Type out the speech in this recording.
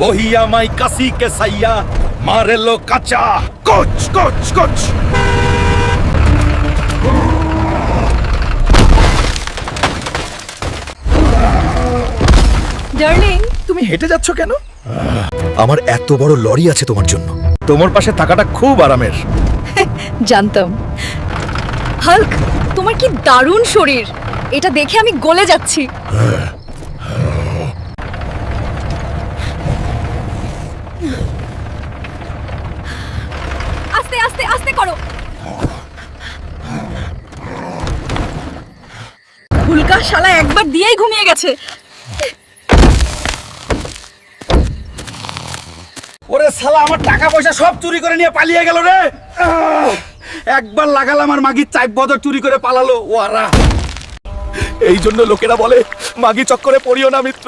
বহিয়া মাই কাসি কে সাইয়া মারেলো কাঁচা কোচ কোচ কোচ। ডার্লিং, তুমি হেঁটে যাচ্ছ কেন? আমার এত বড় লরি আছে তোমার জন্য। তোমার পাশে থাকাটা খুব আরামের। জানতাম। হাল্ক, তোমার কি দারুণ শরীর, এটা দেখে আমি গলে যাচ্ছি। আস্তে আস্তে আস্তে করো। হুলকা শালা একবার দিয়েই ঘুমিয়ে গেছে। ওরে শালা, আমার টাকা পয়সা সব চুরি করে নিয়ে পালিয়ে গেল রে। একবার লাগালাম আর মাগি চাইপ বদর চুরি করে পালালো ওয়ারা। এই জন্য লোকেরা বলে মাগি চক্করে পড়িও না মিত্র।